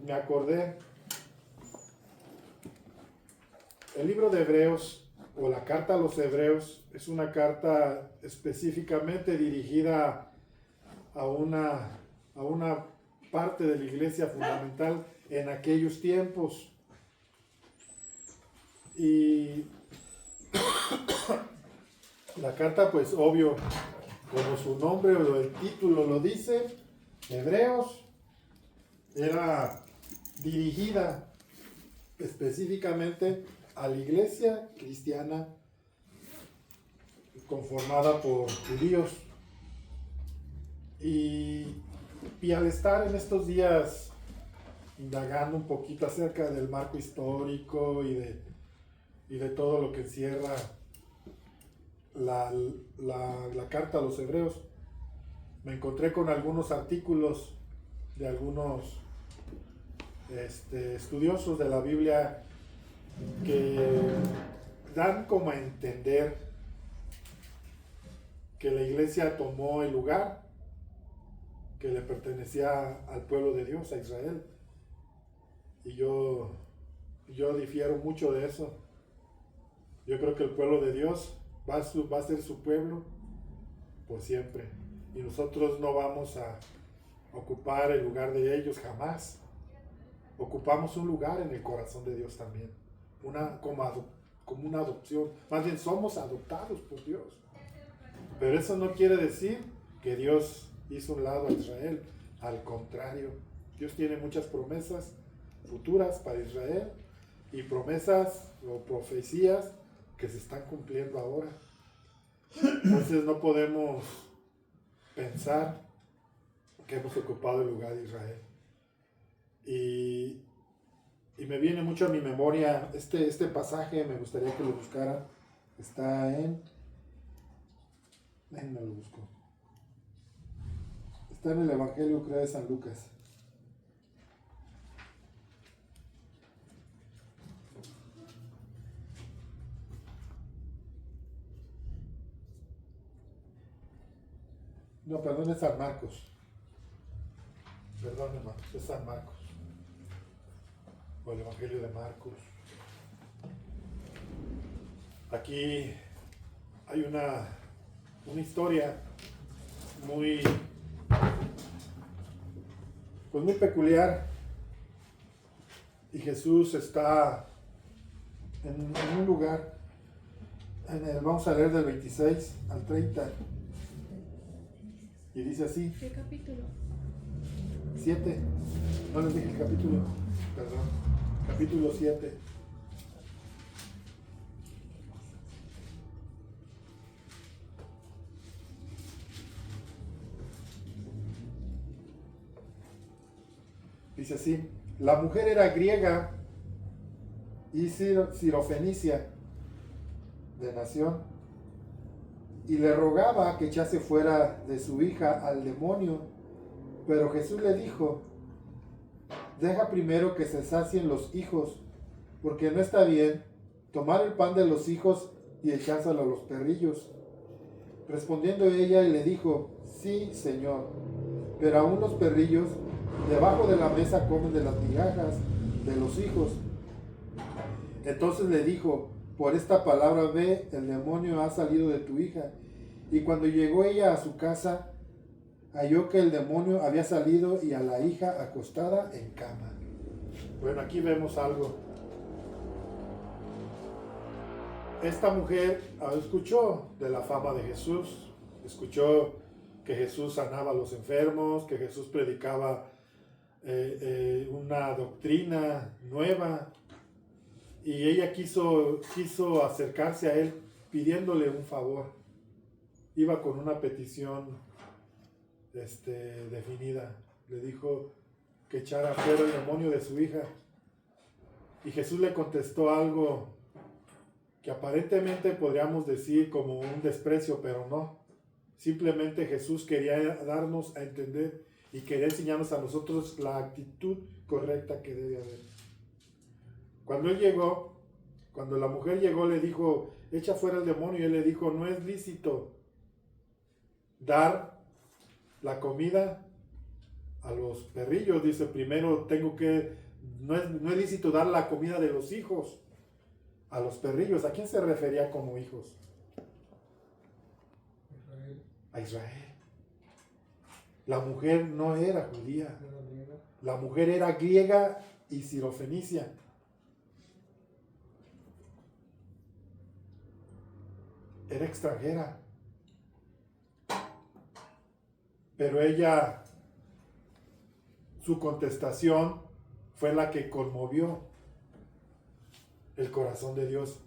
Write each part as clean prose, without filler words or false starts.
me acordé, el libro de Hebreos o la carta a los Hebreos es una carta específicamente dirigida a una parte de la iglesia fundamental en aquellos tiempos. Y la carta, pues obvio, como su nombre o el título lo dice, Hebreos, era dirigida específicamente a la iglesia cristiana conformada por judíos. Y al estar en estos días indagando un poquito acerca del marco histórico y de todo lo que encierra la carta a los Hebreos, me encontré con algunos artículos de algunos estudiosos de la Biblia que dan como a entender que la iglesia tomó el lugar que le pertenecía al pueblo de Dios, a Israel. Y yo difiero mucho de eso. Yo creo que el pueblo de Dios va a ser su pueblo por siempre. Y nosotros no vamos a ocupar el lugar de ellos jamás. Ocupamos un lugar en el corazón de Dios también. Como una adopción. Más bien somos adoptados por Dios. Pero eso no quiere decir que Dios hizo un lado a Israel. Al contrario, Dios tiene muchas promesas futuras para Israel y promesas o profecías que se están cumpliendo ahora. Entonces no podemos pensar que hemos ocupado el lugar de Israel. Y me viene mucho a mi memoria este pasaje, me gustaría que lo buscara. Está no lo busco. Está en el Evangelio, creo, de San Lucas. No, perdón, es San Marcos. Perdón, hermano, es San Marcos. O el Evangelio de Marcos. Aquí hay una historia muy peculiar. Y Jesús está en un lugar, vamos a leer del 26 al 30. Y dice así. ¿Qué capítulo? 7. No les dije el capítulo. Perdón. Capítulo 7. Dice así. La mujer era griega y sirofenicia de nación, y le rogaba que echase fuera de su hija al demonio. Pero Jesús le dijo: deja primero que se sacien los hijos, porque no está bien tomar el pan de los hijos y echárselo a los perrillos. Respondiendo ella, y le dijo: sí, Señor, pero aún los perrillos debajo de la mesa comen de las migajas de los hijos. Entonces le dijo: por esta palabra ve, el demonio ha salido de tu hija. Y cuando llegó ella a su casa, halló que el demonio había salido y a la hija acostada en cama. Bueno, aquí vemos algo. Esta mujer escuchó de la fama de Jesús, escuchó que Jesús sanaba a los enfermos, que Jesús predicaba una doctrina nueva, y ella quiso acercarse a él pidiéndole un favor. Iba con una petición definida. Le dijo que echara fuera el demonio de su hija. Y Jesús le contestó algo que aparentemente podríamos decir como un desprecio, pero no. Simplemente Jesús quería darnos a entender y quería enseñarnos a nosotros la actitud correcta que debe haber. Cuando la mujer llegó, le dijo: echa fuera el demonio, y él le dijo: no es lícito dar la comida a los perrillos, dice, primero no es lícito dar la comida de los hijos a los perrillos. ¿A quién se refería como hijos? Israel. A Israel. La mujer no era judía, la mujer era griega y sirofenicia. Era extranjera. Pero ella, su contestación fue la que conmovió el corazón de Dios.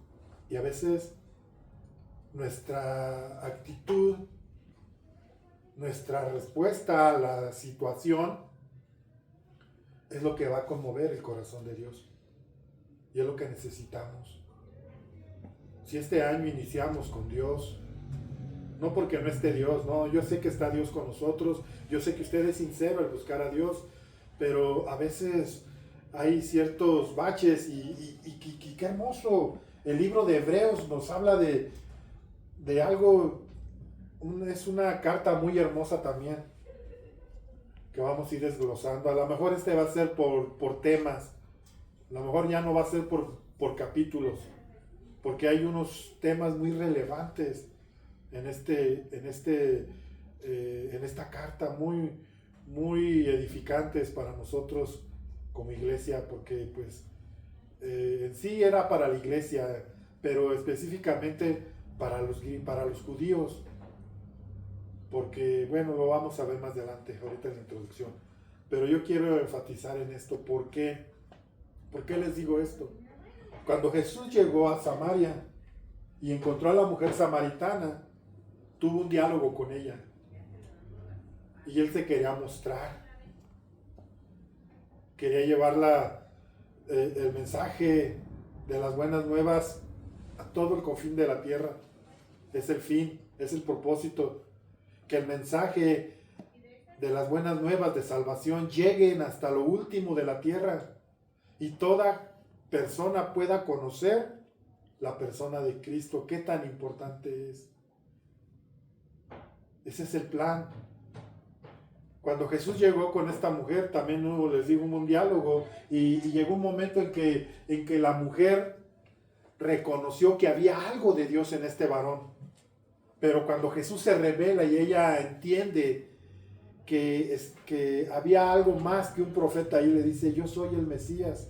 Y a veces nuestra actitud, nuestra respuesta a la situación es lo que va a conmover el corazón de Dios. Y es lo que necesitamos. Si este año iniciamos con Dios, no porque no esté Dios, no, yo sé que está Dios con nosotros, yo sé que usted es sincero al buscar a Dios, pero a veces hay ciertos baches y qué hermoso. El libro de Hebreos nos habla de algo, es una carta muy hermosa también, que vamos a ir desglosando. A lo mejor este va a ser por temas, a lo mejor ya no va a ser por capítulos, porque hay unos temas muy relevantes en esta carta, muy, muy edificantes para nosotros como iglesia, porque pues en sí era para la iglesia, pero específicamente para los judíos, porque bueno, lo vamos a ver más adelante, ahorita en la introducción, pero yo quiero enfatizar en esto. ¿Por qué? ¿Por qué les digo esto? Cuando Jesús llegó a Samaria y encontró a la mujer samaritana, tuvo un diálogo con ella y él se quería mostrar, quería llevarla el mensaje de las buenas nuevas a todo el confín de la tierra. Es el fin, es el propósito, que el mensaje de las buenas nuevas de salvación lleguen hasta lo último de la tierra y toda persona pueda conocer la persona de Cristo. Qué tan importante es. Ese es el plan. Cuando Jesús llegó con esta mujer, también les digo, hubo un diálogo y llegó un momento en que la mujer reconoció que había algo de Dios en este varón. Pero cuando Jesús se revela y ella entiende que había algo más que un profeta ahí, le dice, yo soy el Mesías.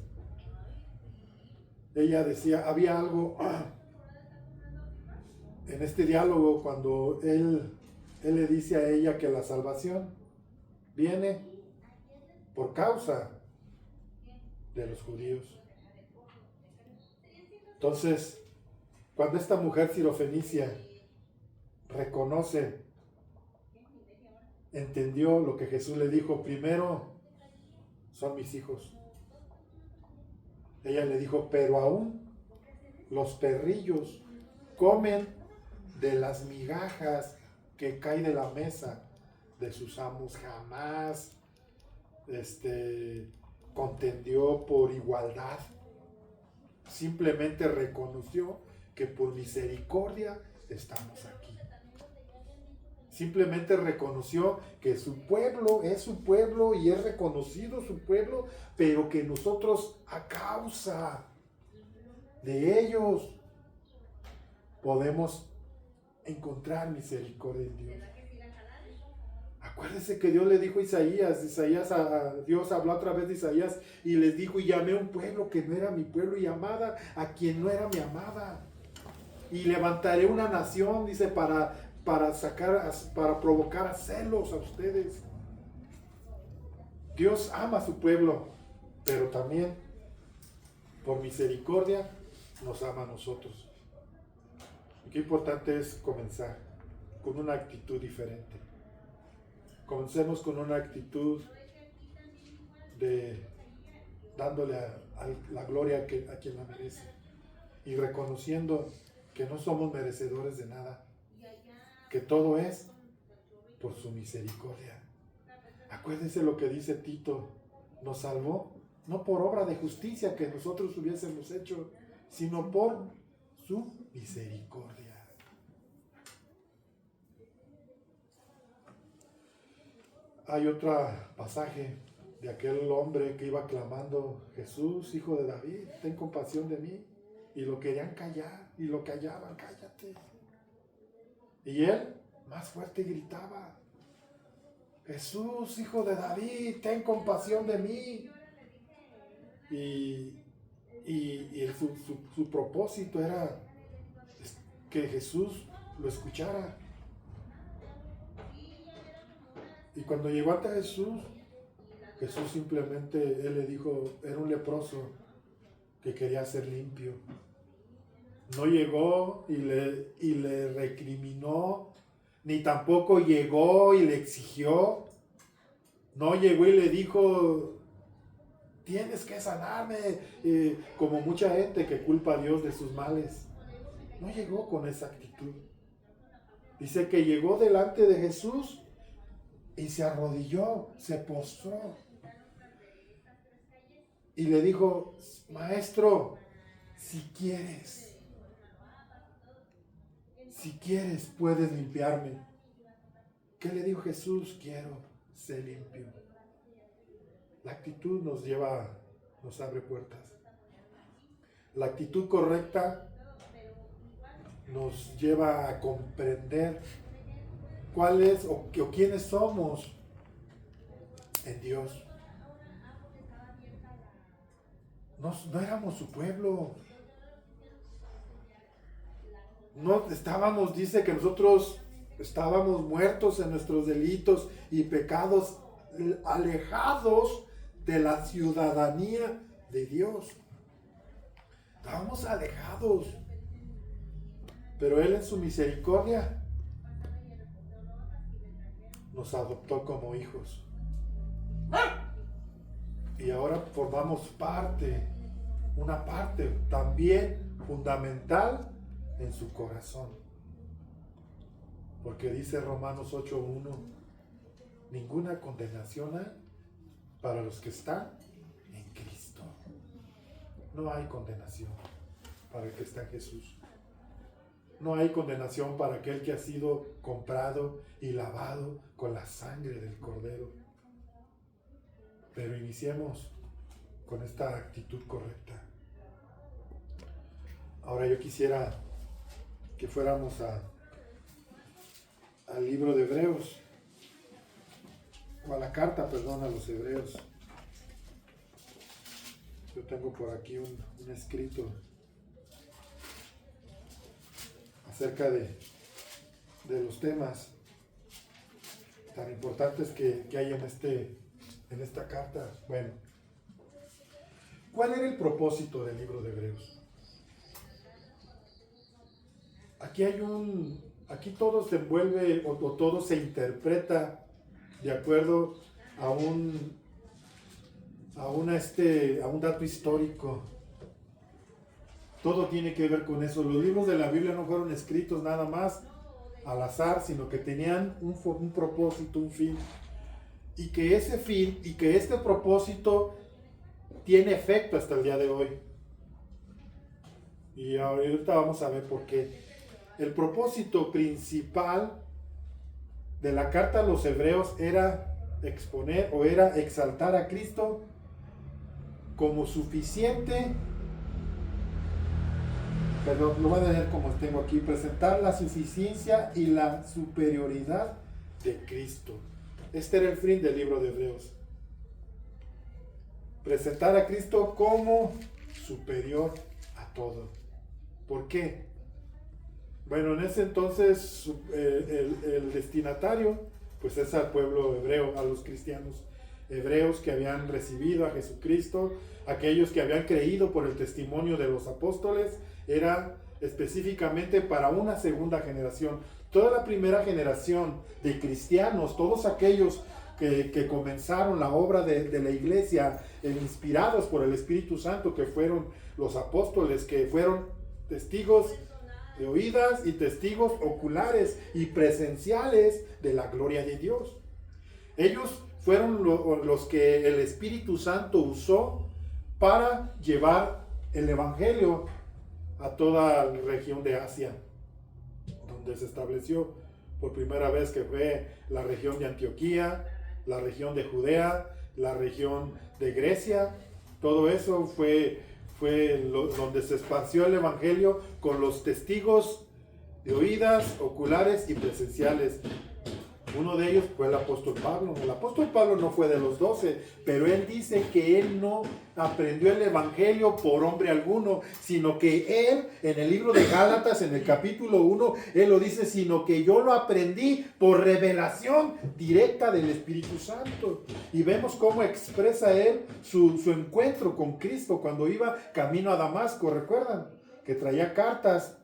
Ella decía, había algo en este diálogo cuando él le dice a ella que la salvación viene por causa de los judíos. Entonces, cuando esta mujer sirofenicia reconoce, entendió lo que Jesús le dijo, primero son mis hijos. Ella le dijo, pero aún los perrillos comen de las migajas que caen de la mesa de sus amos. Jamás contendió por igualdad. Simplemente reconoció que por misericordia estamos aquí. Simplemente reconoció que su pueblo es su pueblo y es reconocido su pueblo, pero que nosotros a causa de ellos podemos encontrar misericordia en Dios. Acuérdense que Dios le dijo a Isaías, Dios habló a través de Isaías y les dijo, y llamé a un pueblo que no era mi pueblo y amada a quien no era mi amada. Y levantaré una nación, dice, para provocar a celos a ustedes. Dios ama a su pueblo, pero también por misericordia nos ama a nosotros. Y qué importante es comenzar con una actitud diferente. Comencemos con una actitud de dándole la gloria a quien la merece y reconociendo que no somos merecedores de nada, que todo es por su misericordia. Acuérdense lo que dice Tito, nos salvó no por obra de justicia que nosotros hubiésemos hecho, sino por su misericordia. hay otro pasaje de aquel hombre que iba clamando: Jesús, hijo de David, ten compasión de mí. Y lo querían callar, y lo callaban: cállate. Y él más fuerte gritaba: Jesús, hijo de David, ten compasión de mí. Y su propósito era que Jesús lo escuchara. Y cuando llegó ante Jesús, Jesús simplemente, él le dijo, era un leproso que quería ser limpio. No llegó y le recriminó, ni tampoco llegó y le exigió. No llegó y le dijo: tienes que sanarme, como mucha gente que culpa a Dios de sus males. No llegó con esa actitud. Dice que llegó delante de Jesús y se arrodilló, se postró. Y le dijo: Maestro, si quieres puedes limpiarme. ¿Qué le dijo Jesús? Quiero ser limpio. La actitud nos abre puertas. La actitud correcta nos lleva a comprender cuál es o quiénes somos en Dios. No éramos su pueblo. Dice que nosotros estábamos muertos en nuestros delitos y pecados, alejados de la ciudadanía de Dios. Estábamos alejados. Pero Él en su misericordia nos adoptó como hijos. Y ahora formamos una parte también fundamental en su corazón. Porque dice Romanos 8:1, ninguna condenación hay para los que están en Cristo. No hay condenación para el que está en Jesús. No hay condenación para aquel que ha sido comprado y lavado con la sangre del Cordero. Pero iniciemos con esta actitud correcta. Ahora yo quisiera que fuéramos al libro de Hebreos, o a la carta, a los Hebreos. Yo tengo por aquí un escrito acerca de los temas tan importantes que hay en esta carta. Bueno, ¿cuál era el propósito del libro de Hebreos? Aquí todo se envuelve o todo se interpreta de acuerdo a un dato histórico. Todo tiene que ver con eso. Los libros de la Biblia no fueron escritos nada más al azar, sino que tenían un propósito, un fin. Y que ese fin y que este propósito tiene efecto hasta el día de hoy. Y ahorita vamos a ver por qué. El propósito principal de la carta a los Hebreos era exponer o era exaltar a Cristo como suficiente. Perdón, lo voy a leer como tengo aquí. Presentar la suficiencia y la superioridad de Cristo. Este era el fin del libro de Hebreos. Presentar a Cristo como superior a todo. ¿Por qué? Bueno, en ese entonces el destinatario pues es al pueblo hebreo, a los cristianos hebreos que habían recibido a Jesucristo, aquellos que habían creído por el testimonio de los apóstoles. Era específicamente para una segunda generación. Toda la primera generación de cristianos, todos aquellos que comenzaron la obra de la iglesia, inspirados por el Espíritu Santo, que fueron los apóstoles, que fueron testigos de oídas y testigos oculares y presenciales de la gloria de Dios. Ellos fueron los que el Espíritu Santo usó para llevar el Evangelio a toda la región de Asia, donde se estableció por primera vez, que fue la región de Antioquía, la región de Judea, la región de Grecia. Todo eso fue donde se esparció el evangelio con los testigos de oídas, oculares y presenciales. Uno de ellos fue el apóstol Pablo. El apóstol Pablo no fue de los 12, pero él dice que él no aprendió el evangelio por hombre alguno, sino que él, en el libro de Gálatas, en el capítulo 1, él lo dice, sino que yo lo aprendí por revelación directa del Espíritu Santo. Y vemos cómo expresa él su encuentro con Cristo cuando iba camino a Damasco. ¿Recuerdan? Que traía cartas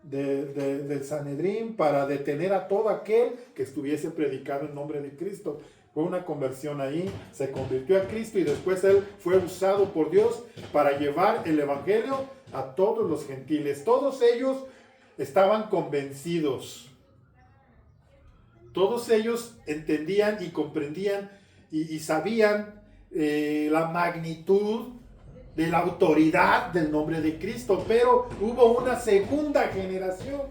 del Sanedrín para detener a todo aquel que estuviese predicando en nombre de Cristo. Fue una conversión ahí, se convirtió a Cristo y después él fue usado por Dios para llevar el evangelio a todos los gentiles. Todos ellos estaban convencidos, todos ellos entendían y comprendían y sabían la magnitud de la autoridad del nombre de Cristo, pero hubo una segunda generación,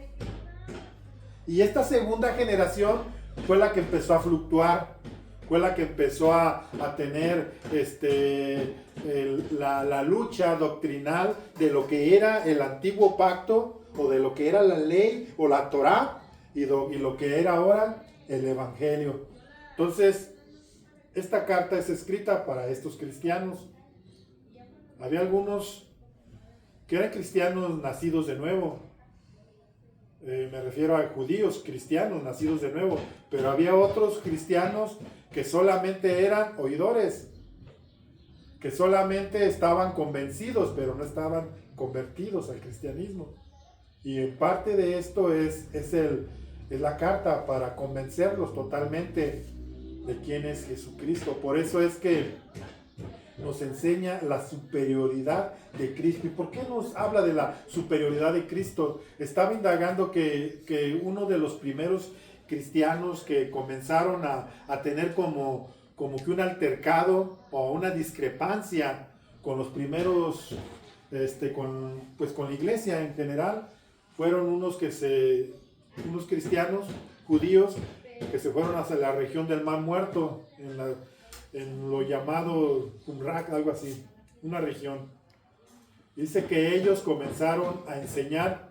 y esta segunda generación fue la que empezó a fluctuar, fue la que empezó a tener la lucha doctrinal de lo que era el antiguo pacto, o de lo que era la ley o la Torá, y lo que era ahora el evangelio. Entonces, esta carta es escrita para estos cristianos. Había algunos que eran cristianos nacidos de nuevo. Me refiero a judíos cristianos nacidos de nuevo. Pero había otros cristianos que solamente eran oidores, que solamente estaban convencidos, pero no estaban convertidos al cristianismo. Y en parte de esto es la carta para convencerlos totalmente de quién es Jesucristo. Por eso es que nos enseña la superioridad de Cristo. ¿Y por qué nos habla de la superioridad de Cristo? Estaba indagando que uno de los primeros cristianos que comenzaron a tener como que un altercado o una discrepancia con los primeros, con la iglesia en general, fueron unos cristianos judíos que se fueron hacia la región del Mar Muerto, en lo llamado Qumran, algo así, una región. Dice que ellos comenzaron a enseñar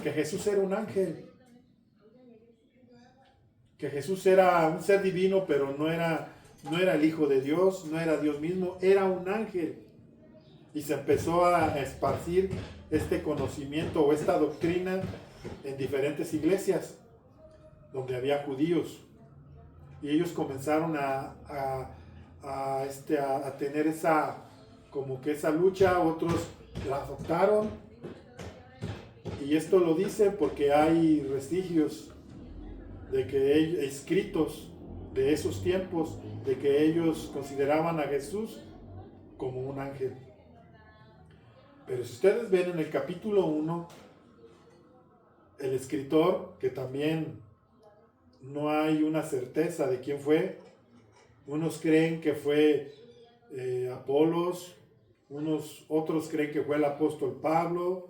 que Jesús era un ángel, que Jesús era un ser divino, pero no era el Hijo de Dios, no era Dios mismo, era un ángel. Y se empezó a esparcir este conocimiento o esta doctrina en diferentes iglesias donde había judíos. Y ellos comenzaron a tener esa lucha. Otros la adoptaron, y esto lo dice porque hay vestigios de que escritos de esos tiempos, de que ellos consideraban a Jesús como un ángel. Pero si ustedes ven en el capítulo 1, el escritor, que también no hay una certeza de quién fue. Unos creen que fue Apolos, otros creen que fue el apóstol Pablo,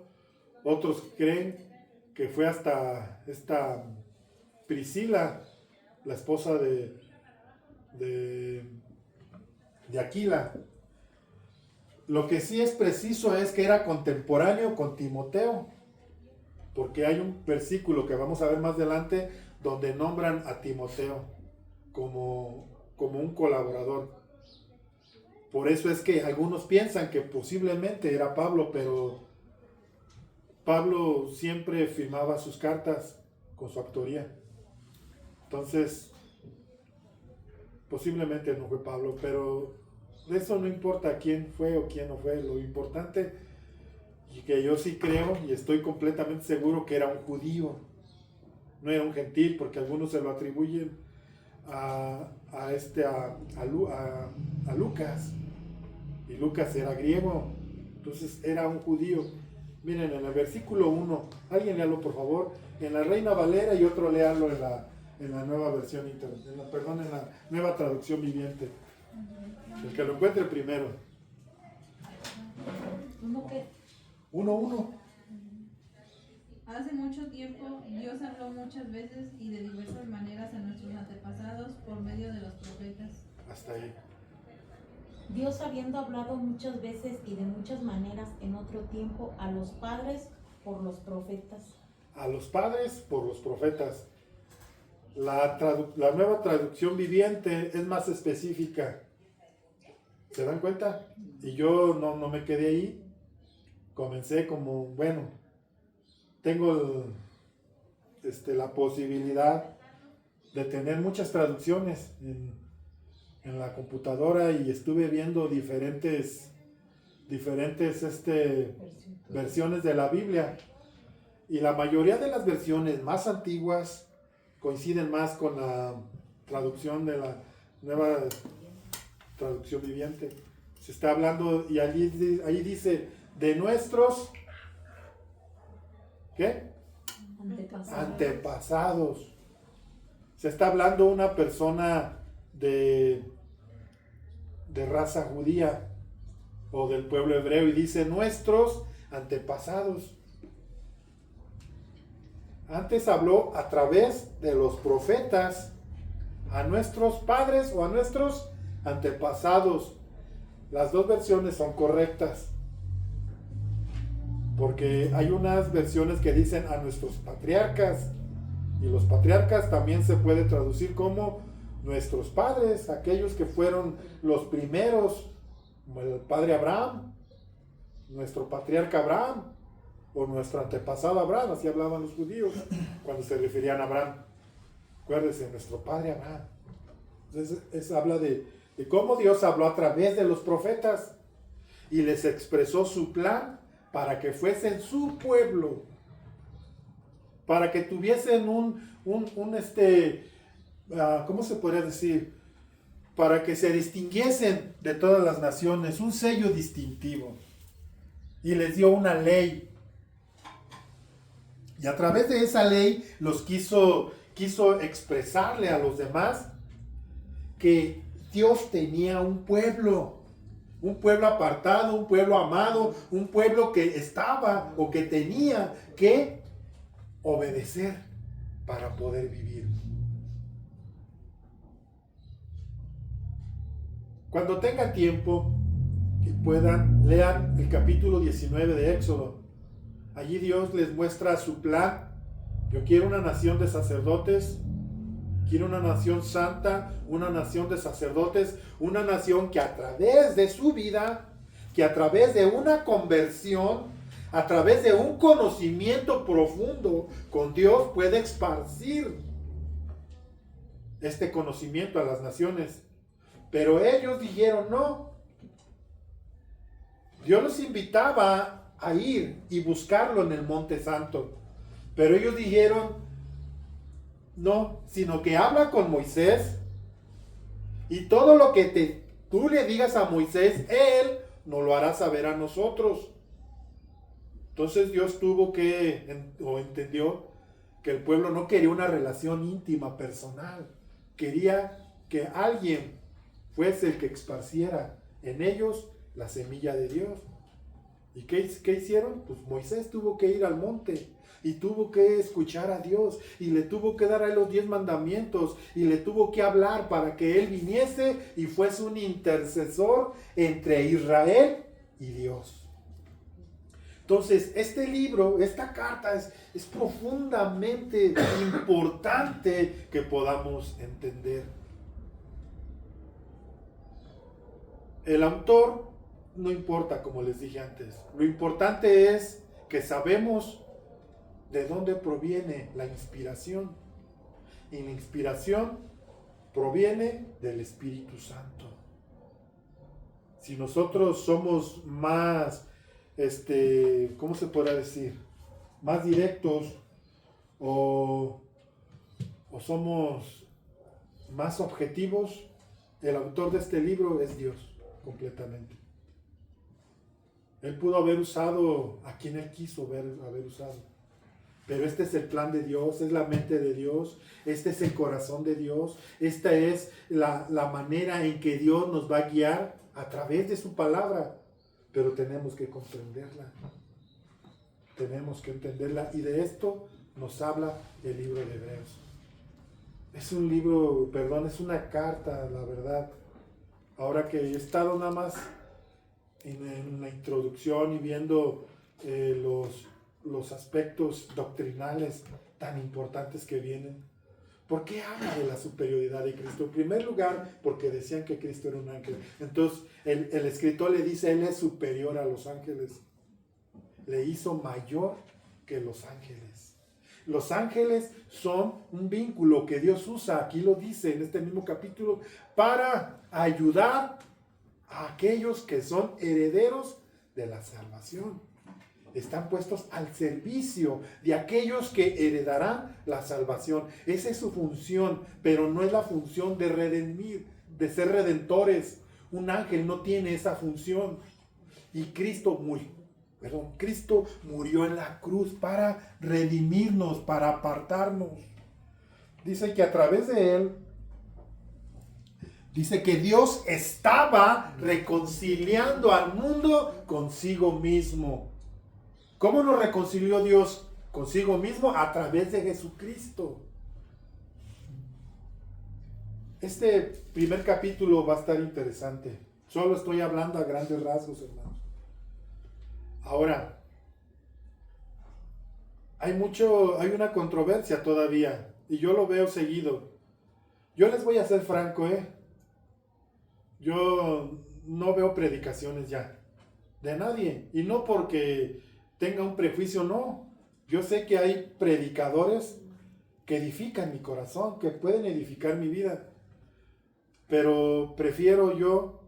otros creen que fue hasta esta Priscila, la esposa de Aquila. Lo que sí es preciso es que era contemporáneo con Timoteo, porque hay un versículo que vamos a ver más adelante donde nombran a Timoteo como un colaborador. Por eso es que algunos piensan que posiblemente era Pablo, pero Pablo siempre firmaba sus cartas con su autoría. Entonces, posiblemente no fue Pablo, pero de eso no importa quién fue o quién no fue. Lo importante, y que yo sí creo y estoy completamente seguro, que era un judío, no era un gentil, porque algunos se lo atribuyen a Lucas, y Lucas era griego, entonces era un judío. Miren, en el versículo 1, alguien léalo por favor, en la Reina Valera, y otro léalo en la nueva versión en la nueva traducción viviente. El que lo encuentre primero. ¿Uno qué? 1:1. Hace mucho tiempo Dios habló muchas veces y de diversas maneras a nuestros antepasados por medio de los profetas. Hasta ahí. Dios habiendo hablado muchas veces y de muchas maneras en otro tiempo a los padres por los profetas. A los padres por los profetas. La nueva traducción viviente es más específica. ¿Se dan cuenta? Y yo no me quedé ahí. Comencé como, bueno, tengo la posibilidad de tener muchas traducciones en la computadora y estuve viendo diferentes versiones de la Biblia. Y la mayoría de las versiones más antiguas coinciden más con la traducción de la nueva traducción viviente. Se está hablando, y ahí dice, de nuestros, ¿qué? Antepasados. Se está hablando una persona de raza judía o del pueblo hebreo y dice nuestros antepasados. Antes habló a través de los profetas a nuestros padres o a nuestros antepasados. Las dos versiones son correctas, porque hay unas versiones que dicen a nuestros patriarcas, y los patriarcas también se puede traducir como nuestros padres, aquellos que fueron los primeros, como el padre Abraham, nuestro patriarca Abraham, o nuestro antepasado Abraham, así hablaban los judíos cuando se referían a Abraham. Acuérdense, nuestro padre Abraham. Entonces, habla de cómo Dios habló a través de los profetas y les expresó su plan para que fuesen su pueblo, para que tuviesen ¿cómo se podría decir? Para que se distinguiesen de todas las naciones, un sello distintivo. Y les dio una ley. Y a través de esa ley los quiso expresarle a los demás que Dios tenía un pueblo apartado, un pueblo amado, un pueblo que estaba o que tenía que obedecer para poder vivir. Cuando tengan tiempo que puedan, lean el capítulo 19 de Éxodo. Allí Dios les muestra su plan. Yo quiero una nación de sacerdotes, quiero una nación santa, una nación de sacerdotes, una nación que a través de su vida, que a través de una conversión, a través de un conocimiento profundo con Dios puede esparcir este conocimiento a las naciones. Pero ellos dijeron no. Dios los invitaba a ir y buscarlo en el Monte Santo. Pero ellos dijeron no, sino que habla con Moisés y todo lo que tú le digas a Moisés, Él nos lo hará saber a nosotros. Entonces Dios entendió que el pueblo no quería una relación íntima, personal. Quería que alguien fuese el que esparciera en ellos la semilla de Dios. ¿Y qué hicieron? Pues Moisés tuvo que ir al monte y tuvo que escuchar a Dios y le tuvo que dar a él los 10 mandamientos y le tuvo que hablar para que él viniese y fuese un intercesor entre Israel y Dios. Entonces, este libro, esta carta es profundamente importante que podamos entender. El autor no importa, como les dije antes. Lo importante es que sabemos de dónde proviene la inspiración. Y la inspiración proviene del Espíritu Santo. Si nosotros somos más, ¿cómo se podrá decir? Más directos o somos más objetivos, el autor de este libro es Dios, completamente. Él pudo haber usado a quien él quiso haber usado. Pero este es el plan de Dios, es la mente de Dios, este es el corazón de Dios, esta es la manera en que Dios nos va a guiar a través de su palabra. Pero tenemos que comprenderla. tenemos que entenderla, y de esto nos habla el libro de Hebreos. Es un libro, perdón, es una carta, la verdad. Ahora que he estado nada más en la introducción y viendo los aspectos doctrinales tan importantes que vienen. ¿Por qué habla de la superioridad de Cristo? En primer lugar, porque decían que Cristo era un ángel. Entonces, el escritor le dice, Él es superior a los ángeles. Le hizo mayor que los ángeles. Los ángeles son un vínculo que Dios usa, aquí lo dice en este mismo capítulo, para ayudar a aquellos que son herederos de la salvación. Están puestos al servicio de aquellos que heredarán la salvación. Esa es su función, pero no es la función de redimir, de ser redentores. Un ángel no tiene esa función. Y Cristo murió en la cruz para redimirnos, para apartarnos. Dice que a través de Él, dice que Dios estaba reconciliando al mundo consigo mismo. ¿Cómo nos reconcilió Dios consigo mismo? A través de Jesucristo. Este primer capítulo va a estar interesante. Solo estoy hablando a grandes rasgos, hermanos. Ahora, hay una controversia todavía, y yo lo veo seguido. Yo les voy a ser franco, yo no veo predicaciones ya de nadie, y no porque tenga un prejuicio, no. Yo sé que hay predicadores que edifican mi corazón, que pueden edificar mi vida, pero prefiero yo,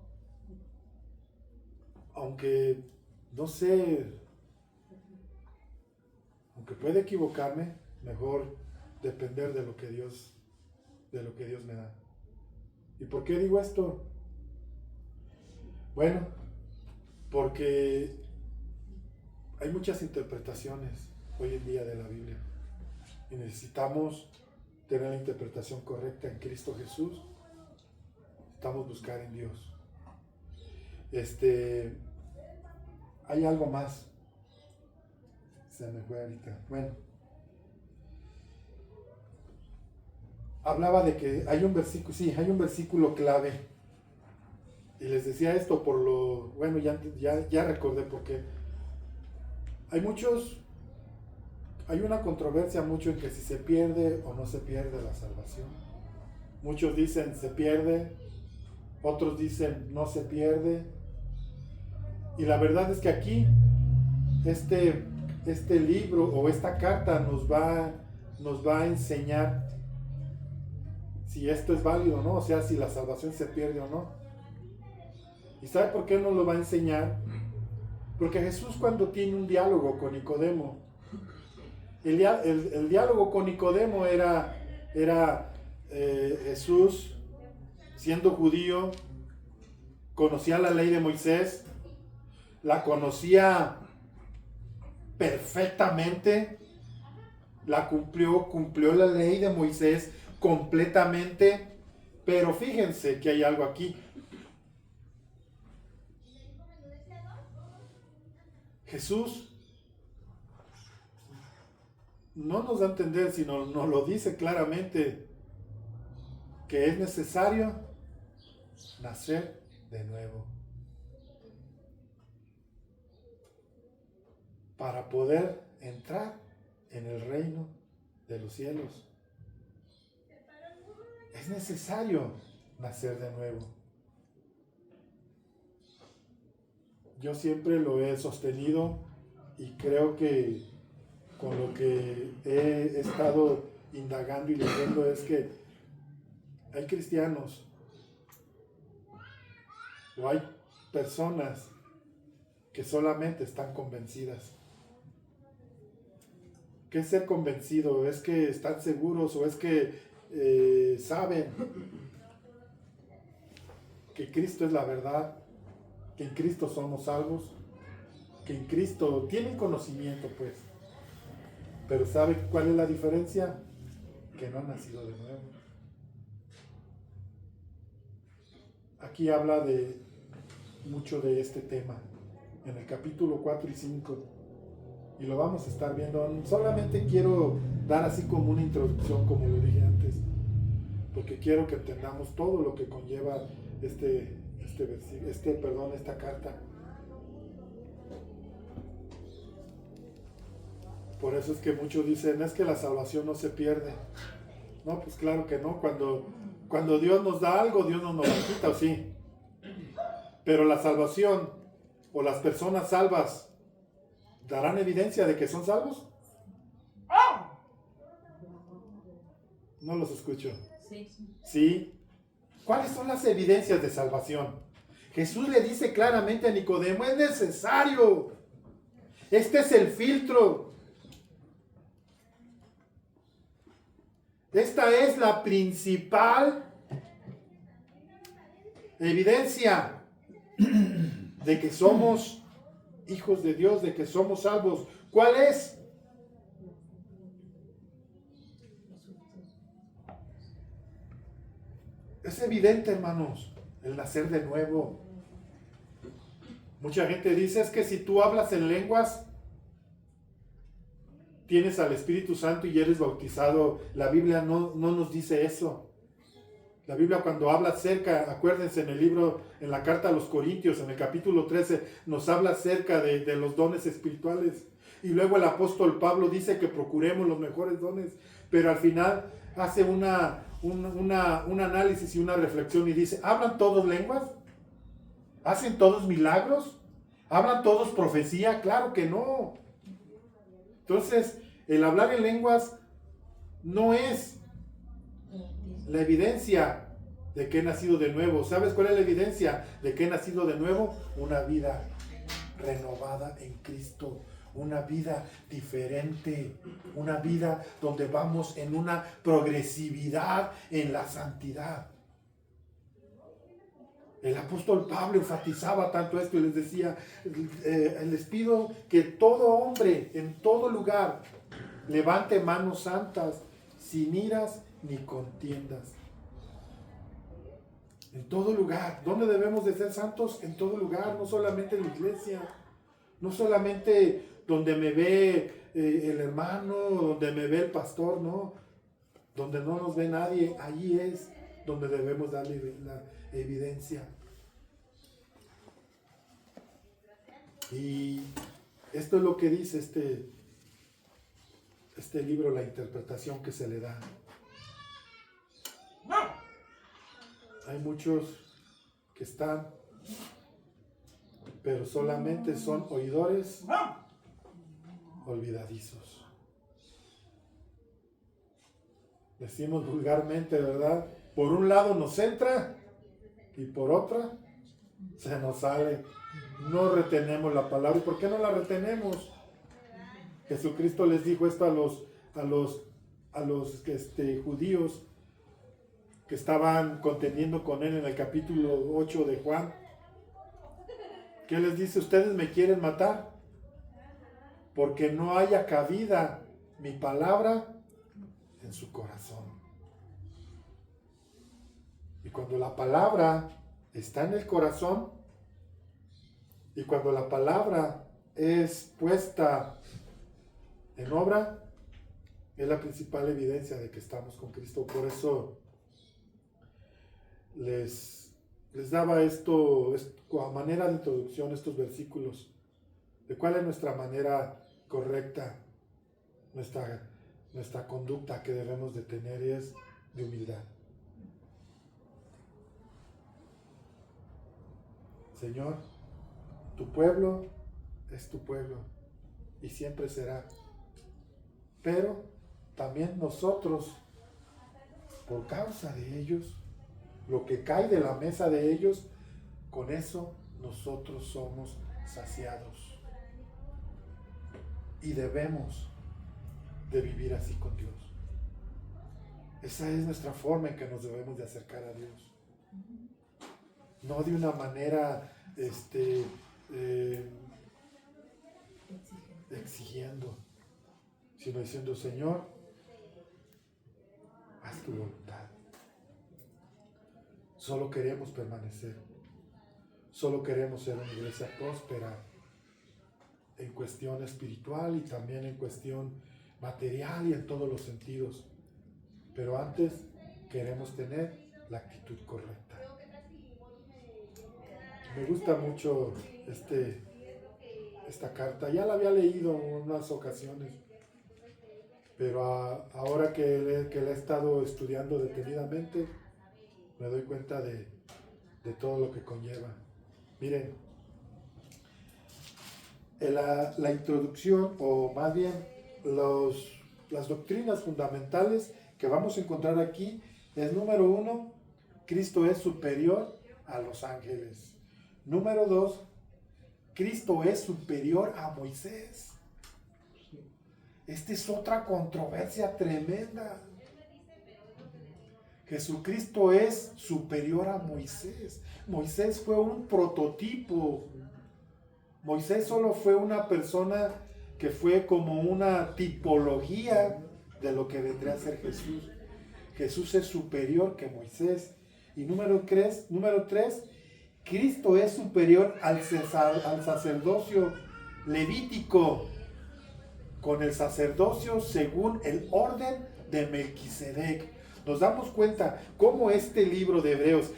aunque no sé, aunque pueda equivocarme, mejor depender de lo que Dios me da. ¿Y por qué digo esto? Bueno, porque hay muchas interpretaciones hoy en día de la Biblia y necesitamos tener la interpretación correcta en Cristo Jesús. Necesitamos buscar en Dios. Hay algo más. Se me fue ahorita. Bueno, hablaba de que hay un versículo clave. Y les decía esto ya recordé por qué. Hay una controversia mucho en que si se pierde o no se pierde la salvación. Muchos dicen se pierde, otros dicen no se pierde. Y la verdad es que aquí, este libro o esta carta nos va a enseñar si esto es válido o no, o sea, si la salvación se pierde o no. ¿Y sabe por qué nos lo va a enseñar? Porque Jesús, cuando tiene un diálogo con Nicodemo, el diálogo con Nicodemo era Jesús, siendo judío, conocía la ley de Moisés, la conocía perfectamente, la cumplió la ley de Moisés completamente, pero fíjense que hay algo aquí. Jesús no nos da a entender, sino nos lo dice claramente, que es necesario nacer de nuevo para poder entrar en el reino de los cielos. Es necesario nacer de nuevo. Yo siempre lo he sostenido y creo que con lo que he estado indagando y leyendo es que hay cristianos o hay personas que solamente están convencidas. ¿Qué es ser convencido? ¿Es que están seguros o es que saben que Cristo es la verdad, que en Cristo somos salvos, que en Cristo tienen conocimiento, pues? Pero ¿sabe cuál es la diferencia? Que no han nacido de nuevo. Aquí habla mucho de este tema, en el capítulo 4 y 5. y lo vamos a estar viendo. Solamente quiero dar así como una introducción, como lo dije antes, porque quiero que entendamos todo lo que conlleva esta carta. Por eso es que muchos dicen, es que la salvación no se pierde. No, pues claro que no. Cuando Dios nos da algo, Dios no nos lo quita, ¿o sí? Pero la salvación o las personas salvas darán evidencia de que son salvos. No los escucho. Sí. ¿Sí? ¿Cuáles son las evidencias de salvación? Jesús le dice claramente a Nicodemo, es necesario. Este es el filtro. Esta es la principal evidencia de que somos hijos de Dios, de que somos salvos. ¿Cuál es? Es evidente, hermanos, el nacer de nuevo. Mucha gente dice, es que si tú hablas en lenguas, tienes al Espíritu Santo y eres bautizado. La Biblia no nos dice eso. La Biblia cuando habla acerca, acuérdense en la carta a los Corintios, en el capítulo 13, nos habla acerca de los dones espirituales. Y luego el apóstol Pablo dice que procuremos los mejores dones, pero al final hace un análisis y una reflexión y dice, ¿hablan todos lenguas? ¿Hacen todos milagros? ¿Hablan todos profecía? Claro que no. Entonces, el hablar en lenguas no es la evidencia de que he nacido de nuevo. ¿Sabes cuál es la evidencia de que he nacido de nuevo? Una vida renovada en Cristo, una vida diferente, una vida donde vamos en una progresividad en la santidad. El apóstol Pablo enfatizaba tanto esto y les decía, les pido que todo hombre en todo lugar levante manos santas, sin iras ni contiendas. En todo lugar. ¿Dónde debemos de ser santos? En todo lugar, no solamente en la iglesia, no solamente donde me ve el hermano, donde me ve el pastor, no. Donde no nos ve nadie, allí es donde debemos darle la evidencia. Y esto es lo que dice este libro, la interpretación que se le da. Hay muchos que están, pero solamente son oidores olvidadizos. Decimos vulgarmente, ¿verdad? Por un lado nos entra y por otra se nos sale. No retenemos la palabra. ¿Y por qué no la retenemos? Jesucristo les dijo esto a los judíos que estaban contendiendo con él en el capítulo 8 de Juan. ¿Qué les dice? Ustedes me quieren matar porque no haya cabida mi palabra en su corazón. Y cuando la palabra está en el corazón y cuando la palabra es puesta en obra, es la principal evidencia de que estamos con Cristo. Por eso les daba esto a manera de introducción, estos versículos, de cuál es nuestra manera correcta, nuestra conducta que debemos de tener es de humildad. Señor, tu pueblo es tu pueblo y siempre será. Pero también nosotros, por causa de ellos, lo que cae de la mesa de ellos, con eso nosotros somos saciados. Y debemos de vivir así con Dios. Esa es nuestra forma en que nos debemos de acercar a Dios. No de una manera exigiendo, sino diciendo, Señor, haz tu voluntad. Solo queremos permanecer. Solo queremos ser una iglesia próspera. en cuestión espiritual y también en cuestión material y en todos los sentidos. Pero antes queremos tener la actitud correcta. Me gusta mucho esta carta. Ya la había leído en unas ocasiones, pero ahora que la he estado estudiando detenidamente, me doy cuenta de todo lo que conlleva. Miren, la introducción, o más bien las doctrinas fundamentales que vamos a encontrar aquí es: número 1, Cristo es superior a los ángeles. Número 2, Cristo es superior a Moisés. Esta es otra controversia tremenda. Jesucristo es superior a Moisés. Moisés fue un prototipo. Moisés solo fue una persona que fue como una tipología de lo que vendría a ser Jesús. Jesús es superior que Moisés. Y número 3, Cristo es superior al sacerdocio levítico, con el sacerdocio según el orden de Melquisedec. Nos damos cuenta cómo este libro de Hebreos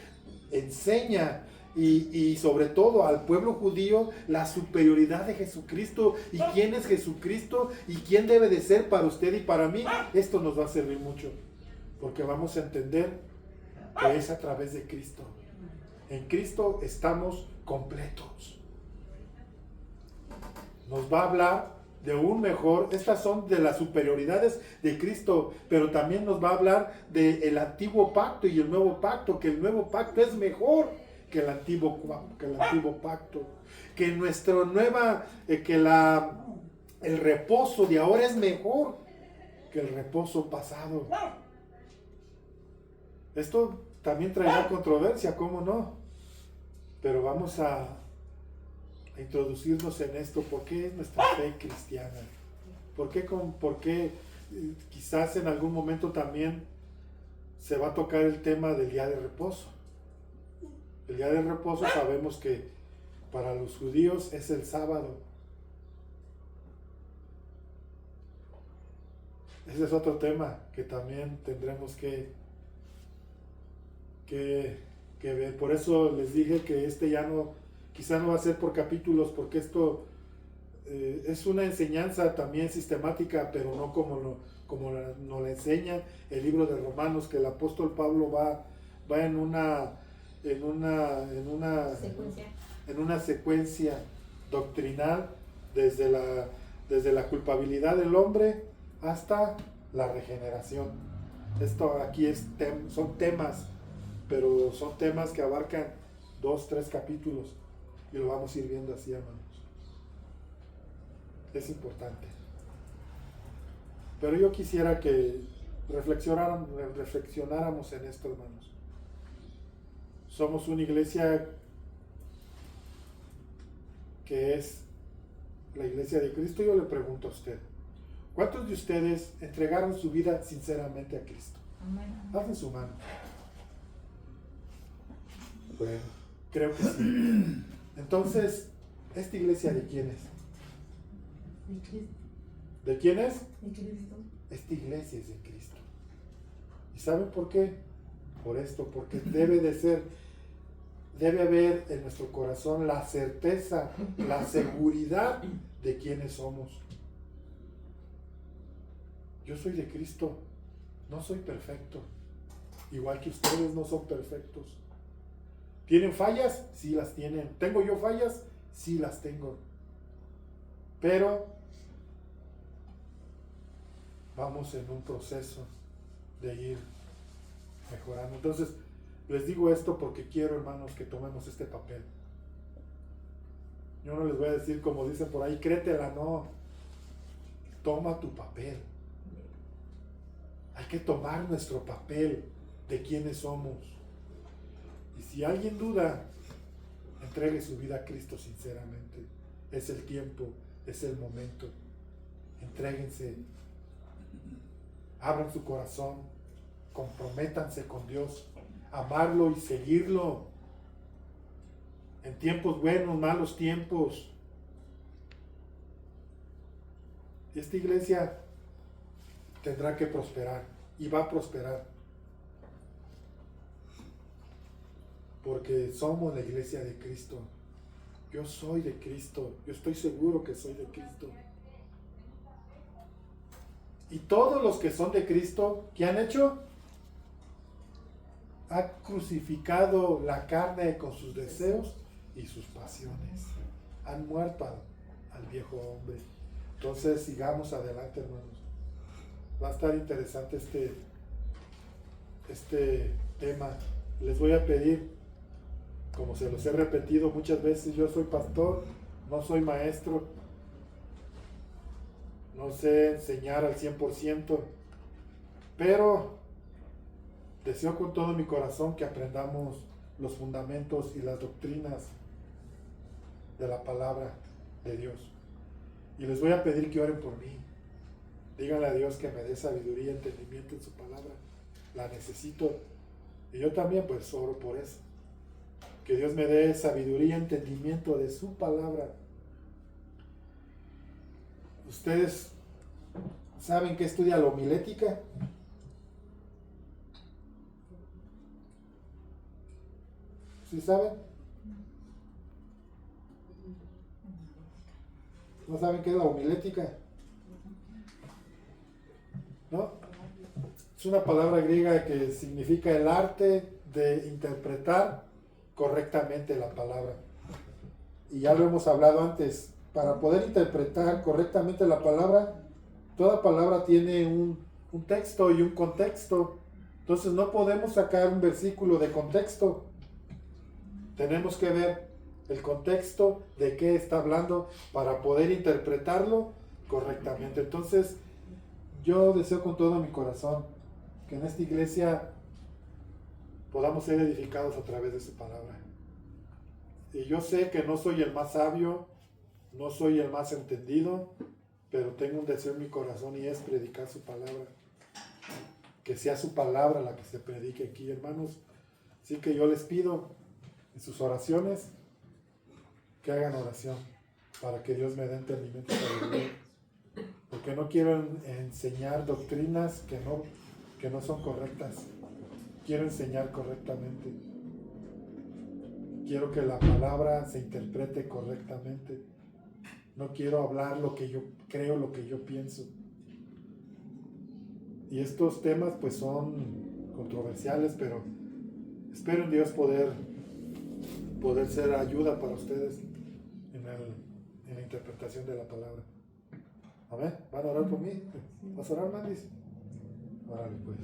enseña y sobre todo al pueblo judío la superioridad de Jesucristo y quién es Jesucristo y quién debe de ser para usted y para mí. Esto nos va a servir mucho, porque vamos a entender que es a través de Cristo. En Cristo estamos completos. Nos va a hablar de un mejor, estas son de las superioridades de Cristo, pero también nos va a hablar del antiguo pacto y el nuevo pacto, que el nuevo pacto es mejor que el antiguo pacto, que el reposo de ahora es mejor que el reposo pasado. Esto también traerá controversia, ¿cómo no? Pero vamos a introducirnos en esto. ¿Por qué es nuestra fe cristiana? ¿Por qué quizás en algún momento también se va a tocar el tema del día de reposo? El día de reposo sabemos que para los judíos es el sábado. Ese es otro tema que también tendremos que ver. Por eso les dije que quizá no va a ser por capítulos, porque esto es una enseñanza también sistemática, pero no como nos la enseña el libro de Romanos, que el apóstol Pablo va en una secuencia doctrinal desde la culpabilidad del hombre hasta la regeneración. Esto aquí son temas, pero son temas que abarcan 2, 3 capítulos y lo vamos a ir viendo así, hermanos. Es importante. Pero yo quisiera que reflexionáramos en esto, hermanos. Somos una iglesia que es la iglesia de Cristo. Yo le pregunto a usted, ¿cuántos de ustedes entregaron su vida sinceramente a Cristo? Amén. Alcen su mano. Bueno, creo que sí. Entonces, ¿esta iglesia de quién es? De Cristo. ¿De quién es? De Cristo. Esta iglesia es de Cristo. ¿Y saben por qué? Por esto, porque debe haber en nuestro corazón la certeza, la seguridad de quiénes somos. Yo soy de Cristo, no soy perfecto, igual que ustedes no son perfectos. ¿Tienen fallas? Sí las tienen. ¿Tengo yo fallas? Sí las tengo. Pero vamos en un proceso de ir mejorando. Entonces, les digo esto porque quiero, hermanos, que tomemos este papel. Yo no les voy a decir, como dicen por ahí, créetela, no. Toma tu papel. Hay que tomar nuestro papel de quiénes somos. Y si alguien duda, entregue su vida a Cristo sinceramente. Es el tiempo, es el momento. Entréguense. Abran su corazón. Comprométanse con Dios. Amarlo y seguirlo. En tiempos buenos, malos tiempos. esta iglesia tendrá que prosperar y va a prosperar. Porque somos la iglesia de Cristo. Yo soy de Cristo. Yo estoy seguro que soy de Cristo. Y todos los que son de Cristo, ¿qué han hecho? Ha crucificado la carne con sus deseos y sus pasiones. Han muerto al viejo hombre. Entonces sigamos adelante, hermanos. Va a estar interesante este tema. Les voy a pedir, como se los he repetido muchas veces, yo soy pastor, no soy maestro, no sé enseñar al 100%, pero deseo con todo mi corazón que aprendamos los fundamentos y las doctrinas de la palabra de Dios. Y les voy a pedir que oren por mí. Díganle a Dios que me dé sabiduría y entendimiento en su palabra. La necesito. Y yo también pues oro por eso. Que Dios me dé sabiduría y entendimiento de su palabra. ¿Ustedes saben qué estudia la homilética? ¿Sí saben? ¿No saben qué es la homilética? ¿No? Es una palabra griega que significa el arte de interpretar correctamente la palabra. Y ya lo hemos hablado antes. Para poder interpretar correctamente la palabra, toda palabra tiene un texto y un contexto. Entonces no podemos sacar un versículo de contexto. Tenemos que ver el contexto de qué está hablando para poder interpretarlo correctamente. Entonces, yo deseo con todo mi corazón que en esta iglesia podamos ser edificados a través de su palabra. Y yo sé que no soy el más sabio, no soy el más entendido, pero tengo un deseo en mi corazón y es predicar su palabra. Que sea su palabra la que se predique aquí, hermanos. Así que yo les pido en sus oraciones que hagan oración para que Dios me dé entendimiento y sabiduría. Porque no quiero enseñar doctrinas que no son correctas. Quiero enseñar correctamente. Quiero que la palabra se interprete correctamente. No quiero hablar lo que yo creo, lo que yo pienso. Y estos temas pues son controversiales, pero espero en Dios poder ser ayuda para ustedes en la interpretación de la palabra. Amén. ¿Van a orar por mí? ¿Vas a orar, Mandis? Órale, pues.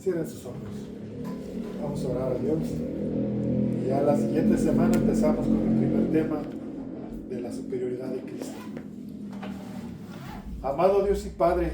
Cierren sus ojos. Vamos a orar a Dios. Y ya la siguiente semana empezamos con el primer tema de la superioridad de Cristo. Amado Dios y Padre,